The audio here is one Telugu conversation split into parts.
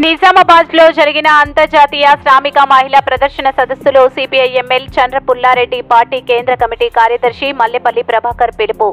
నిజామాబాద్ లో జరిగిన అంతర్జాతీయ శ్రామిక మహిళా ప్రదర్శన సదస్సులో సిపిఐ ఎమ్మెల్యే చంద్ర పుల్లారెడ్డి పార్టీ కేంద్ర కమిటీ కార్యదర్శి మల్లెపల్లి ప్రభాకర్ పిలుపు.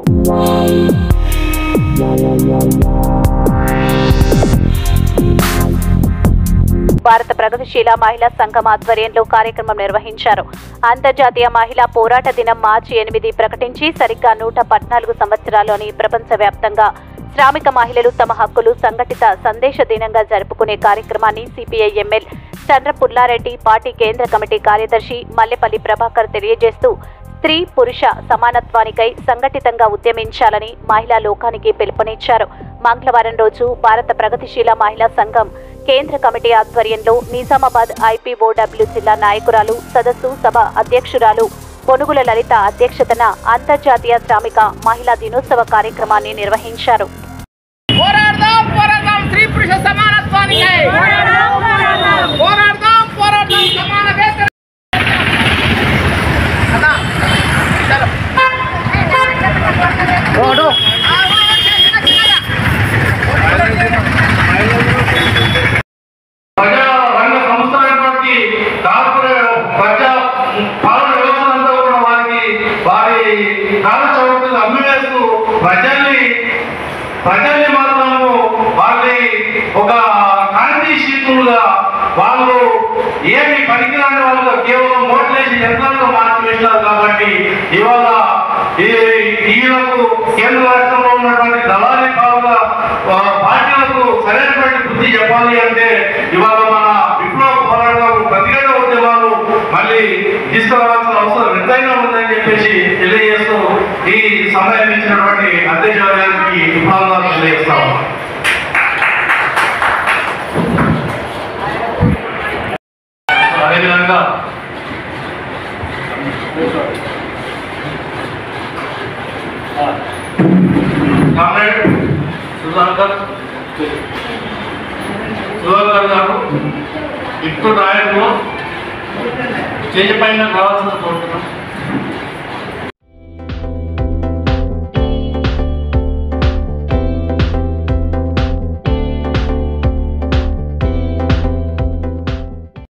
భారత ప్రగతిశీల మహిళా సంఘం ఆధ్వర్యంలో కార్యక్రమం నిర్వహించారు. అంతర్జాతీయ మహిళా పోరాట దినం మార్చి 8 ప్రకటించి సరిగ్గా 114 సంవత్సరాల్లోని ప్రపంచవ్యాప్తంగా శ్రామిక మహిళలు తమ హక్కులు సంఘటిత సందేశ దినంగా జరుపుకునే కార్యక్రమాన్ని సిపిఐ ఎమ్మెల్యే చంద్ర పుల్లారెడ్డి పార్టీ కేంద్ర కమిటీ కార్యదర్శి మల్లెపల్లి ప్రభాకర్ తెలియజేస్తూ స్త్రీ పురుష సమానత్వానికై సంఘటితంగా ఉద్యమించాలని మహిళా లోకానికి పిలుపునిచ్చారు. మంగళవారం రోజు భారత ప్రగతిశీల మహిళా సంఘం కేంద్ర కమిటీ ఆధ్వర్యంలో నిజామాబాద్ ఐపీఓడబ్ల్యూ జిల్లా నాయకురాలు సదస్సు సభ అధ్యక్షురాలు పొనుగుల లలిత అధ్యక్షతన అంతర్జాతీయ శ్రామిక మహిళా దినోత్సవ కార్యక్రమాన్ని నిర్వహించారు. ప్రజల్ని మాత్రము వాళ్ళని ఒక కాంతి శీతులుగా వాళ్ళు ఏమి పనికిరాని వాళ్ళుగా కేవలం ఓట్లేసి యంత్రాలను మార్చివేసినారు. కాబట్టి ఇవాళ ఈయనకు కేంద్ర రాష్ట్రంలో ఉన్నటువంటి దళారీ పార్టీలకు సరైనటువంటి బుద్ధి చెప్పాలి అంటే ఇవాళ మన విప్లవ పోరాటాలు ప్రతిఘటన ఉద్యమాలు మళ్ళీ తీసుకురావాల్సిన అవసరం ఎంతైనా ఉందని చెప్పేసి తెలియజేస్తూ ఈ సమయం ఇచ్చినటువంటి అధ్యక్షురానికి విప్లవాలు తెలియజేస్తాం. అదేవిధంగా కామ్రేడ్ సుధాకర్ గారు ఇప్పుడు నాయకులు స్టేజ్ పైన రావాల్సిన కోరుతున్నాం.